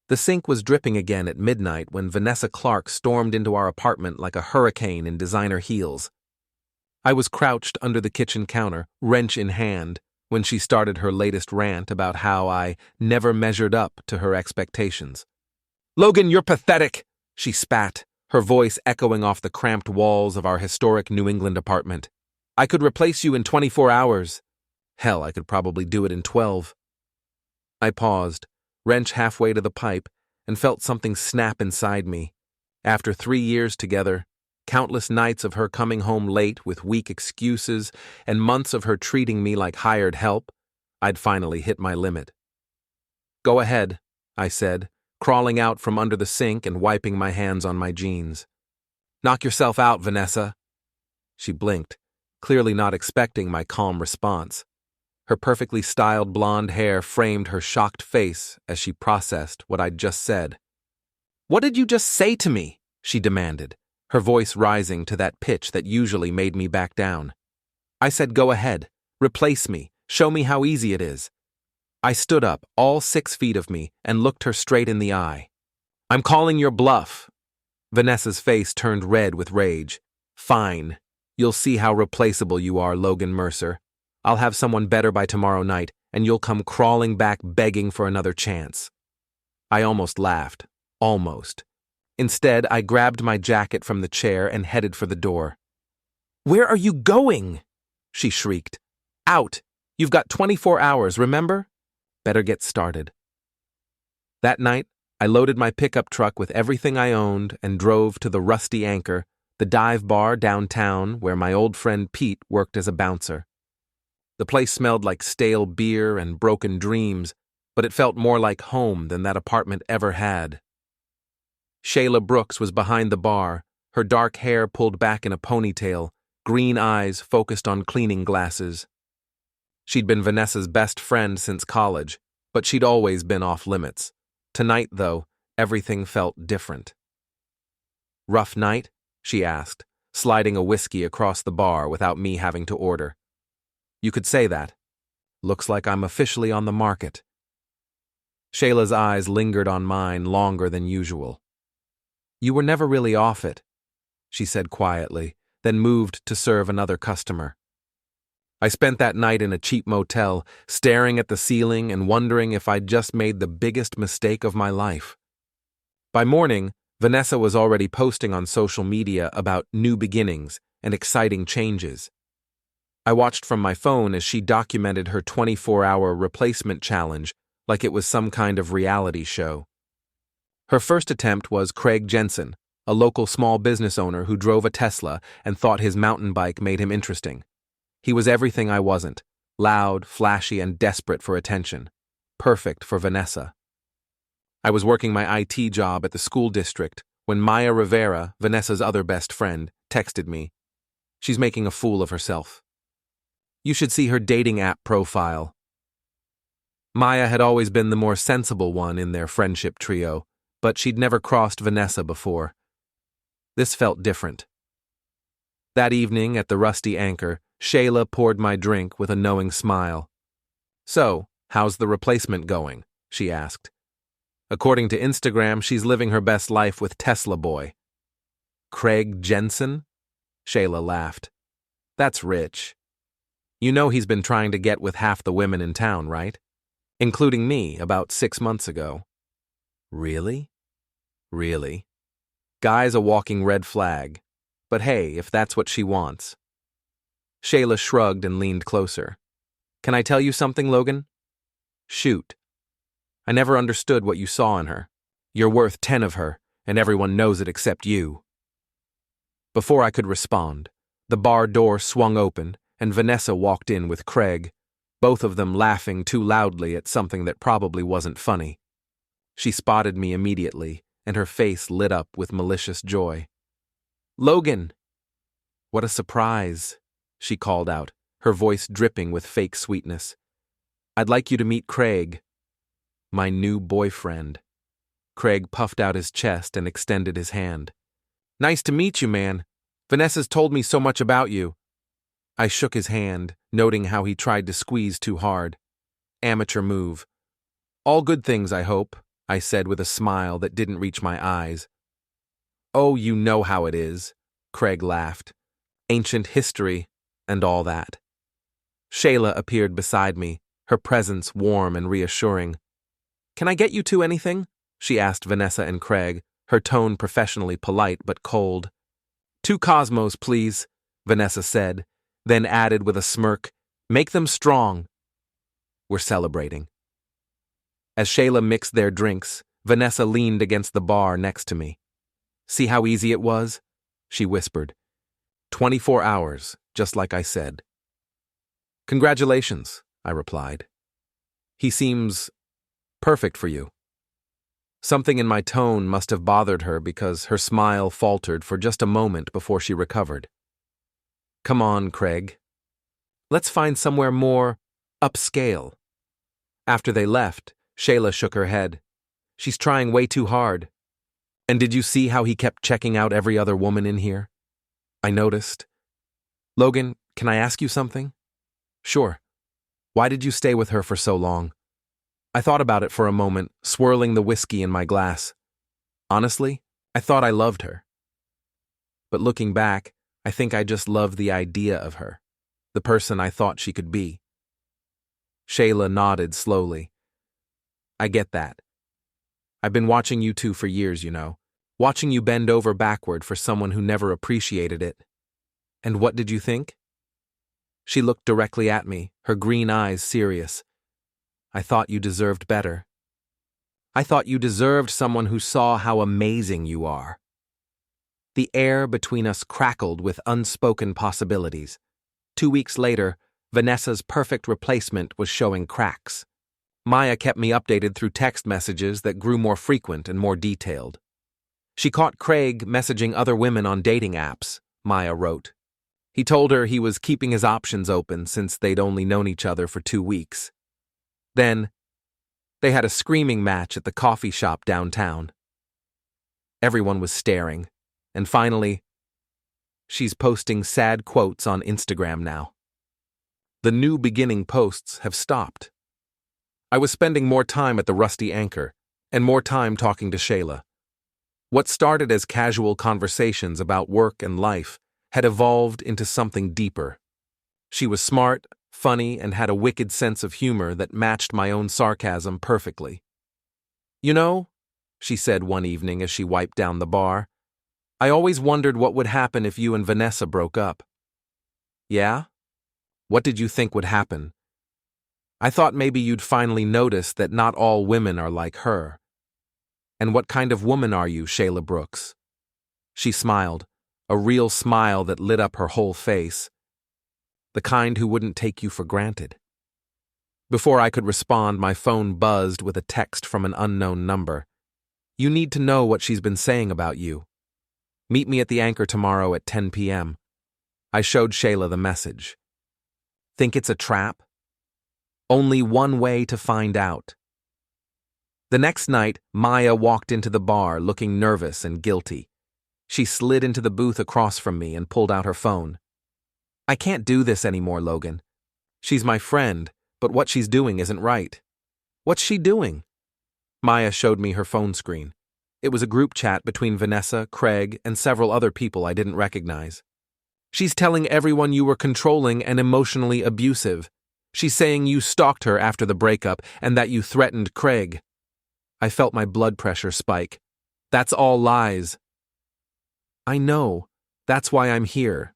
The sink was dripping again at midnight when Vanessa Clark stormed into our apartment like a hurricane in designer heels. I was crouched under the kitchen counter, wrench in hand, when she started her latest rant about how I never measured up to her expectations. "Logan, you're pathetic," she spat, her voice echoing off the cramped walls of our historic New England apartment. "I could replace you in 24 hours. Hell, I could probably do it in 12. I paused, wrench halfway to the pipe, and felt something snap inside me. After 3 years together, countless nights of her coming home late with weak excuses, and months of her treating me like hired help, I'd finally hit my limit. "Go ahead," I said, crawling out from under the sink and wiping my hands on my jeans. "Knock yourself out, Vanessa." She blinked, clearly not expecting my calm response. Her perfectly styled blonde hair framed her shocked face as she processed what I'd just said. "What did you just say to me?" she demanded, her voice rising to that pitch that usually made me back down. "I said go ahead, replace me, show me how easy it is." I stood up, all 6 feet of me, and looked her straight in the eye. "I'm calling your bluff." Vanessa's face turned red with rage. "Fine. You'll see how replaceable you are, Logan Mercer. I'll have someone better by tomorrow night, and you'll come crawling back begging for another chance." I almost laughed. Almost. Instead, I grabbed my jacket from the chair and headed for the door. "Where are you going?" she shrieked. "Out! You've got 24 hours, remember? Better get started." That night, I loaded my pickup truck with everything I owned and drove to the Rusty Anchor, the dive bar downtown where my old friend Pete worked as a bouncer. The place smelled like stale beer and broken dreams, but it felt more like home than that apartment ever had. Shayla Brooks was behind the bar, her dark hair pulled back in a ponytail, green eyes focused on cleaning glasses. She'd been Vanessa's best friend since college, but she'd always been off limits. Tonight, though, everything felt different. "Rough night?" she asked, sliding a whiskey across the bar without me having to order. "You could say that. Looks like I'm officially on the market." Shayla's eyes lingered on mine longer than usual. "You were never really off it," she said quietly, then moved to serve another customer. I spent that night in a cheap motel, staring at the ceiling and wondering if I'd just made the biggest mistake of my life. By morning, Vanessa was already posting on social media about new beginnings and exciting changes. I watched from my phone as she documented her 24-hour replacement challenge like it was some kind of reality show. Her first attempt was Craig Jensen, a local small business owner who drove a Tesla and thought his mountain bike made him interesting. He was everything I wasn't, loud, flashy, and desperate for attention. Perfect for Vanessa. I was working my IT job at the school district when Maya Rivera, Vanessa's other best friend, texted me. "She's making a fool of herself. You should see her dating app profile." Maya had always been the more sensible one in their friendship trio, but she'd never crossed Vanessa before. This felt different. That evening at the Rusty Anchor, Shayla poured my drink with a knowing smile. "So, how's the replacement going?" she asked. "According to Instagram, she's living her best life with Tesla Boy." "Craig Jensen?" Shayla laughed. "That's rich. You know he's been trying to get with half the women in town, right? Including me about 6 months ago." "Really? Really? Guy's a walking red flag. But hey, if that's what she wants." Shayla shrugged and leaned closer. "Can I tell you something, Logan?" "Shoot." "I never understood what you saw in her. You're worth 10 of her, and everyone knows it except you." Before I could respond, the bar door swung open, and Vanessa walked in with Craig, both of them laughing too loudly at something that probably wasn't funny. She spotted me immediately, and her face lit up with malicious joy. "Logan!" "What a surprise," she called out, her voice dripping with fake sweetness. "I'd like you to meet Craig." "My new boyfriend." Craig puffed out his chest and extended his hand. "Nice to meet you, man. Vanessa's told me so much about you." I shook his hand, noting how he tried to squeeze too hard. Amateur move. "All good things, I hope," I said with a smile that didn't reach my eyes. Oh, you know how it is, Craig laughed. Ancient history and all that. Shayla appeared beside me, her presence warm and reassuring. Can I get you two anything? She asked Vanessa and Craig, her tone professionally polite but cold. 2 Cosmos, please, Vanessa said, then added with a smirk, make them strong. We're celebrating. As Shayla mixed their drinks, Vanessa leaned against the bar next to me. See how easy it was? She whispered. 24 hours, just like I said. Congratulations, I replied. He seems perfect for you. Something in my tone must have bothered her because her smile faltered for just a moment before she recovered. Come on, Craig. Let's find somewhere more upscale. After they left, Shayla shook her head. She's trying way too hard. And did you see how he kept checking out every other woman in here? I noticed. Logan, can I ask you something? Sure. Why did you stay with her for so long? I thought about it for a moment, swirling the whiskey in my glass. Honestly, I thought I loved her. But looking back, I think I just loved the idea of her, the person I thought she could be. Shayla nodded slowly. I get that. I've been watching you two for years, you know, watching you bend over backward for someone who never appreciated it. And what did you think? She looked directly at me, her green eyes serious. I thought you deserved better. I thought you deserved someone who saw how amazing you are. The air between us crackled with unspoken possibilities. 2 weeks later, Vanessa's perfect replacement was showing cracks. Maya kept me updated through text messages that grew more frequent and more detailed. She caught Craig messaging other women on dating apps, Maya wrote. He told her he was keeping his options open since they'd only known each other for 2 weeks. Then, they had a screaming match at the coffee shop downtown. Everyone was staring, and finally, she's posting sad quotes on Instagram now. The new beginning posts have stopped. I was spending more time at the Rusty Anchor, and more time talking to Shayla. What started as casual conversations about work and life had evolved into something deeper. She was smart, funny, and had a wicked sense of humor that matched my own sarcasm perfectly. You know, she said one evening as she wiped down the bar, I always wondered what would happen if you and Vanessa broke up. Yeah? What did you think would happen? I thought maybe you'd finally notice that not all women are like her. And what kind of woman are you, Shayla Brooks? She smiled, a real smile that lit up her whole face. The kind who wouldn't take you for granted. Before I could respond, my phone buzzed with a text from an unknown number. You need to know what she's been saying about you. Meet me at the Anchor tomorrow at 10 p.m. I showed Shayla the message. Think it's a trap? Only one way to find out. The next night, Maya walked into the bar looking nervous and guilty. She slid into the booth across from me and pulled out her phone. I can't do this anymore, Logan. She's my friend, but what she's doing isn't right. What's she doing? Maya showed me her phone screen. It was a group chat between Vanessa, Craig, and several other people I didn't recognize. She's telling everyone you were controlling and emotionally abusive. She's saying you stalked her after the breakup and that you threatened Craig. I felt my blood pressure spike. That's all lies. I know. That's why I'm here.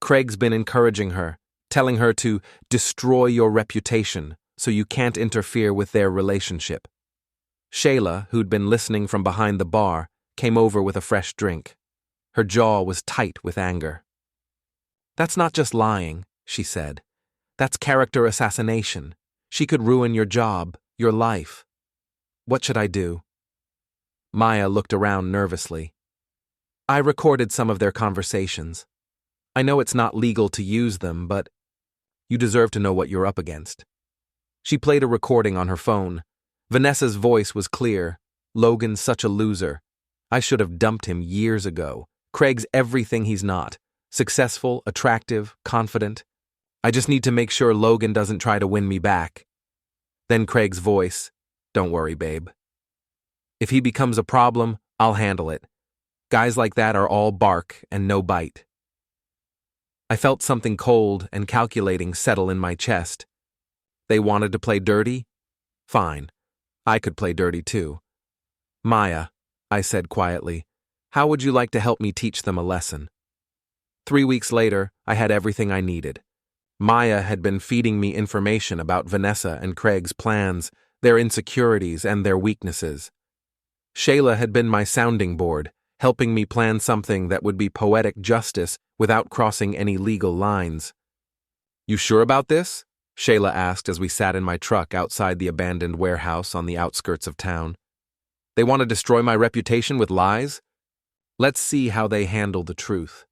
Craig's been encouraging her, telling her to destroy your reputation so you can't interfere with their relationship. Shayla, who'd been listening from behind the bar, came over with a fresh drink. Her jaw was tight with anger. That's not just lying, she said. That's character assassination. She could ruin your job, your life. What should I do? Maya looked around nervously. I recorded some of their conversations. I know it's not legal to use them, but you deserve to know what you're up against. She played a recording on her phone. Vanessa's voice was clear. Logan's such a loser. I should have dumped him years ago. Craig's everything he's not. Successful, attractive, confident. I just need to make sure Logan doesn't try to win me back. Then Craig's voice, don't worry, babe. If he becomes a problem, I'll handle it. Guys like that are all bark and no bite. I felt something cold and calculating settle in my chest. They wanted to play dirty? Fine. I could play dirty too. Maya, I said quietly, how would you like to help me teach them a lesson? 3 weeks later, I had everything I needed. Maya had been feeding me information about Vanessa and Craig's plans, their insecurities, and their weaknesses. Shayla had been my sounding board, helping me plan something that would be poetic justice without crossing any legal lines. You sure about this? Shayla asked as we sat in my truck outside the abandoned warehouse on the outskirts of town. They want to destroy my reputation with lies? Let's see how they handle the truth.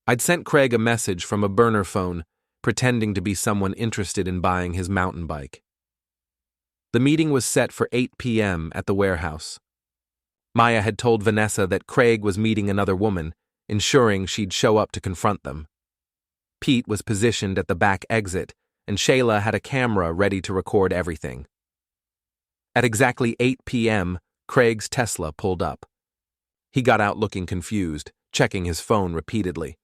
I'd sent Craig a message from a burner phone, pretending to be someone interested in buying his mountain bike. The meeting was set for 8 p.m. at the warehouse. Maya had told Vanessa that Craig was meeting another woman, ensuring she'd show up to confront them. Pete was positioned at the back exit, and Shayla had a camera ready to record everything. At exactly 8 p.m., Craig's Tesla pulled up. He got out looking confused, checking his phone repeatedly.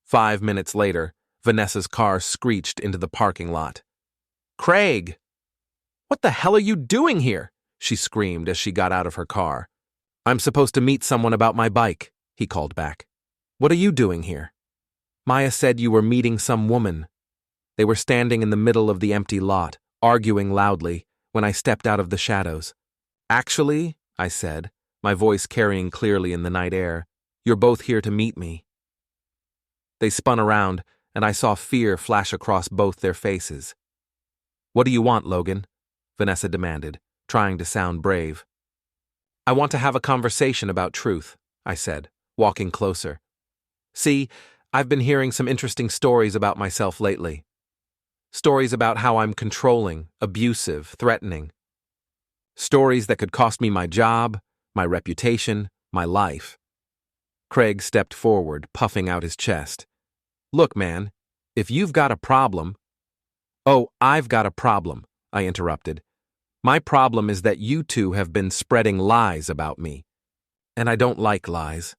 5 minutes later, Vanessa's car screeched into the parking lot. Craig! What the hell are you doing here? She screamed as she got out of her car. I'm supposed to meet someone about my bike, he called back. What are you doing here? Maya said you were meeting some woman. They were standing in the middle of the empty lot, arguing loudly, when I stepped out of the shadows. Actually, I said, my voice carrying clearly in the night air, you're both here to meet me. They spun around, and I saw fear flash across both their faces. What do you want, Logan? Vanessa demanded, trying to sound brave. I want to have a conversation about truth, I said, walking closer. See, I've been hearing some interesting stories about myself lately. Stories about how I'm controlling, abusive, threatening. Stories that could cost me my job, my reputation, my life. Craig stepped forward, puffing out his chest. Look, man, if you've got a problem— Oh, I've got a problem, I interrupted. My problem is that you two have been spreading lies about me. And I don't like lies.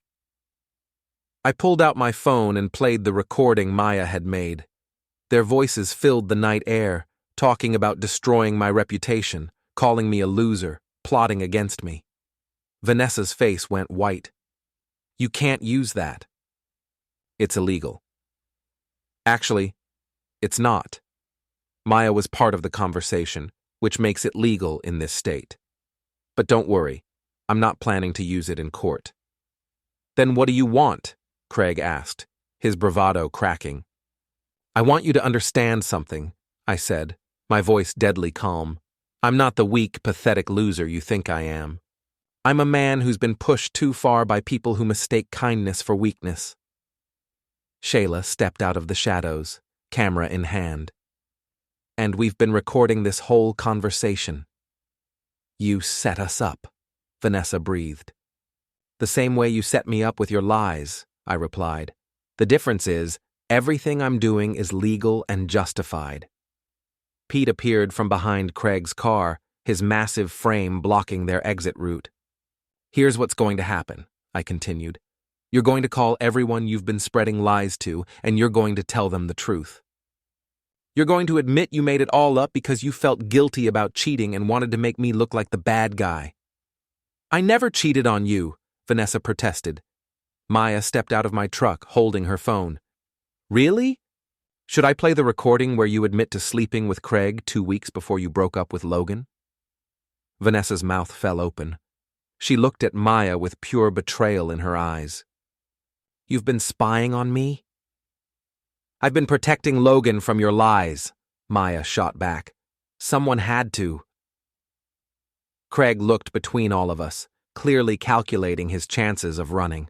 I pulled out my phone and played the recording Maya had made. Their voices filled the night air, talking about destroying my reputation, calling me a loser, plotting against me. Vanessa's face went white. You can't use that. It's illegal. Actually, it's not. Maya was part of the conversation, which makes it legal in this state. But don't worry, I'm not planning to use it in court. Then what do you want? Craig asked, his bravado cracking. I want you to understand something, I said, my voice deadly calm. I'm not the weak, pathetic loser you think I am. I'm a man who's been pushed too far by people who mistake kindness for weakness. Shayla stepped out of the shadows, camera in hand. And we've been recording this whole conversation. You set us up, Vanessa breathed. The same way you set me up with your lies, I replied. The difference is, everything I'm doing is legal and justified. Pete appeared from behind Craig's car, his massive frame blocking their exit route. Here's what's going to happen, I continued. You're going to call everyone you've been spreading lies to, and you're going to tell them the truth. You're going to admit you made it all up because you felt guilty about cheating and wanted to make me look like the bad guy. I never cheated on you, Vanessa protested. Maya stepped out of my truck, holding her phone. Really? Should I play the recording where you admit to sleeping with Craig 2 weeks before you broke up with Logan? Vanessa's mouth fell open. She looked at Maya with pure betrayal in her eyes. You've been spying on me? I've been protecting Logan from your lies, Maya shot back. Someone had to. Craig looked between all of us, clearly calculating his chances of running.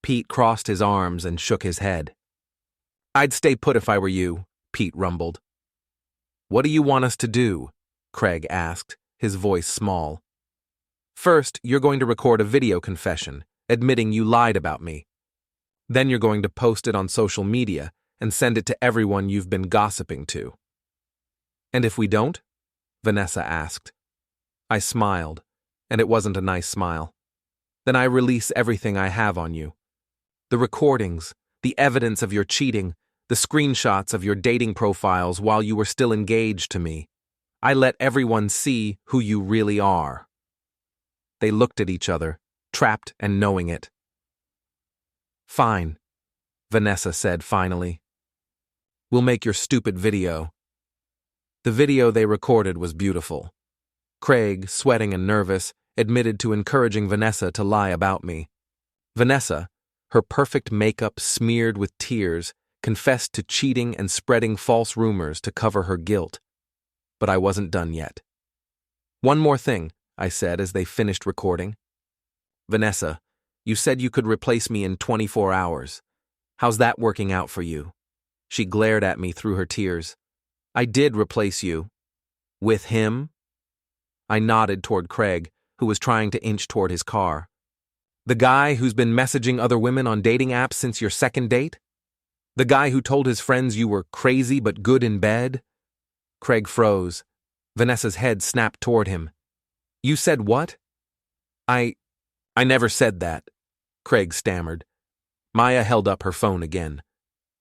Pete crossed his arms and shook his head. I'd stay put if I were you, Pete rumbled. What do you want us to do? Craig asked, his voice small. First, you're going to record a video confession, admitting you lied about me. Then you're going to post it on social media and send it to everyone you've been gossiping to. And if we don't? Vanessa asked. I smiled, and it wasn't a nice smile. Then I release everything I have on you. The recordings, the evidence of your cheating, the screenshots of your dating profiles while you were still engaged to me. I let everyone see who you really are. They looked at each other, trapped and knowing it. Fine, Vanessa said finally. We'll make your stupid video. The video they recorded was beautiful. Craig, sweating and nervous, admitted to encouraging Vanessa to lie about me. Vanessa, her perfect makeup smeared with tears, confessed to cheating and spreading false rumors to cover her guilt. But I wasn't done yet. One more thing, I said as they finished recording. Vanessa, you said you could replace me in 24 hours. How's that working out for you? She glared at me through her tears. I did replace you. With him? I nodded toward Craig, who was trying to inch toward his car. The guy who's been messaging other women on dating apps since your second date? The guy who told his friends you were crazy but good in bed? Craig froze. Vanessa's head snapped toward him. You said what? I never said that, Craig stammered. Maya held up her phone again.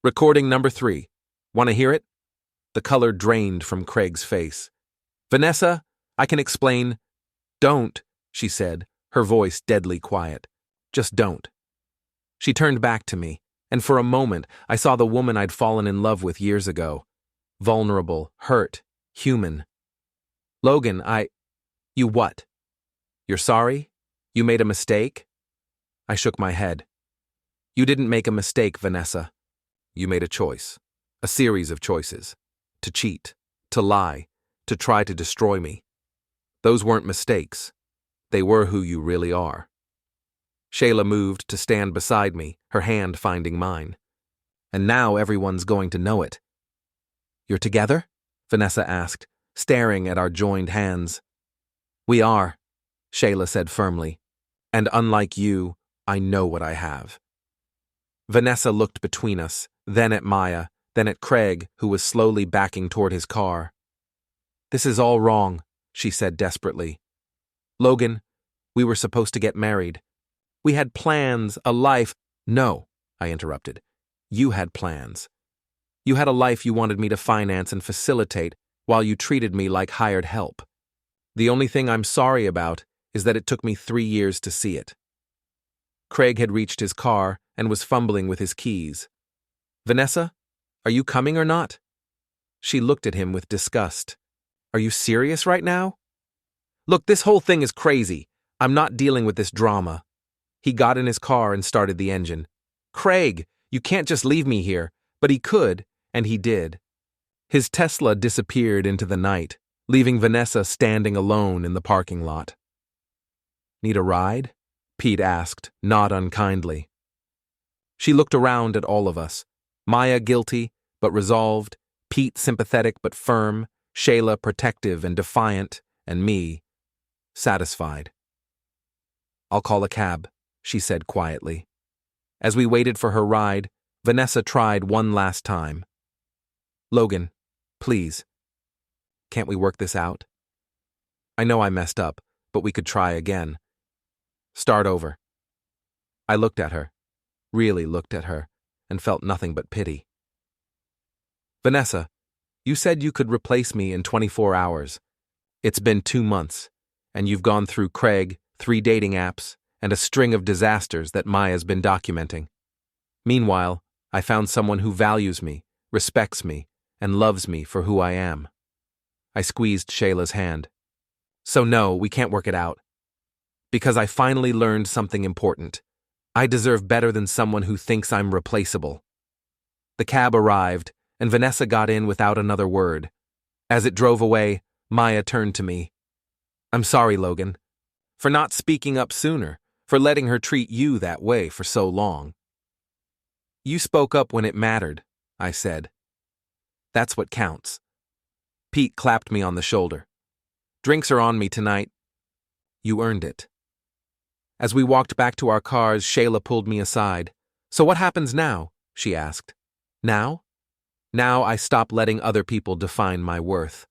Recording number 3. Want to hear it? The color drained from Craig's face. Vanessa, I can explain. Don't, she said, her voice deadly quiet. Just don't. She turned back to me, and for a moment I saw the woman I'd fallen in love with years ago. Vulnerable, hurt, human. Logan, You what? You're sorry? You made a mistake? I shook my head. You didn't make a mistake, Vanessa. You made a choice. A series of choices. To cheat, to lie, to try to destroy me. Those weren't mistakes. They were who you really are. Shayla moved to stand beside me, her hand finding mine. And now everyone's going to know it. You're together? Vanessa asked, staring at our joined hands. We are, Shayla said firmly. And unlike you, I know what I have. Vanessa looked between us, then at Maya, then at Craig, who was slowly backing toward his car. This is all wrong, she said desperately. Logan, we were supposed to get married. We had plans, a life. No, I interrupted. You had plans. You had a life you wanted me to finance and facilitate while you treated me like hired help. The only thing I'm sorry about is that it took me 3 years to see it. Craig had reached his car and was fumbling with his keys. Vanessa, are you coming or not? She looked at him with disgust. Are you serious right now? Look, this whole thing is crazy. I'm not dealing with this drama. He got in his car and started the engine. Craig, you can't just leave me here. But he could, and he did. His Tesla disappeared into the night, leaving Vanessa standing alone in the parking lot. Need a ride? Pete asked, not unkindly. She looked around at all of us. Maya guilty, but resolved, Pete sympathetic but firm, Shayla protective and defiant, and me satisfied. I'll call a cab, she said quietly. As we waited for her ride, Vanessa tried one last time. Logan, please. Can't we work this out? I know I messed up, but we could try again. Start over. I looked at her, really looked at her, and felt nothing but pity. Vanessa, you said you could replace me in 24 hours. It's been 2 months, and you've gone through Craig, 3 dating apps, and a string of disasters that Maya's been documenting. Meanwhile, I found someone who values me, respects me, and loves me for who I am. I squeezed Shayla's hand. So no, we can't work it out. Because I finally learned something important. I deserve better than someone who thinks I'm replaceable. The cab arrived, and Vanessa got in without another word. As it drove away, Maya turned to me. I'm sorry, Logan, for not speaking up sooner, for letting her treat you that way for so long. You spoke up when it mattered, I said. That's what counts. Pete clapped me on the shoulder. Drinks are on me tonight. You earned it. As we walked back to our cars, Shayla pulled me aside. So what happens now? She asked. Now? Now I stop letting other people define my worth.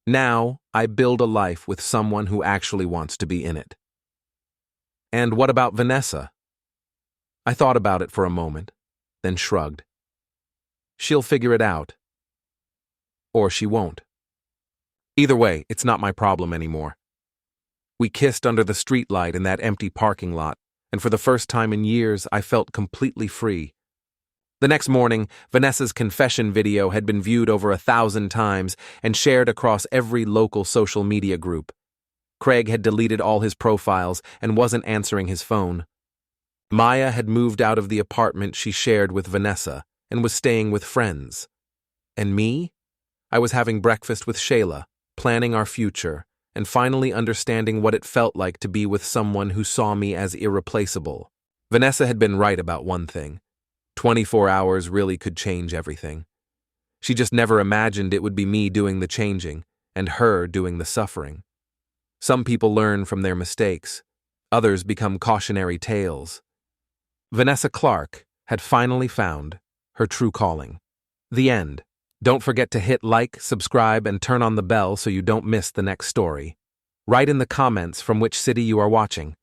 Now, I build a life with someone who actually wants to be in it. And what about Vanessa? I thought about it for a moment, then shrugged. She'll figure it out. Or she won't. Either way, it's not my problem anymore. We kissed under the streetlight in that empty parking lot, and for the first time in years, I felt completely free. The next morning, Vanessa's confession video had been viewed over 1,000 times and shared across every local social media group. Craig had deleted all his profiles and wasn't answering his phone. Maya had moved out of the apartment she shared with Vanessa and was staying with friends. And me? I was having breakfast with Shayla, planning our future, and finally understanding what it felt like to be with someone who saw me as irreplaceable. Vanessa had been right about one thing. 24 hours really could change everything. She just never imagined it would be me doing the changing and her doing the suffering. Some people learn from their mistakes. Others become cautionary tales. Vanessa Clark had finally found her true calling. The end. Don't forget to hit like, subscribe, and turn on the bell so you don't miss the next story. Write in the comments from which city you are watching.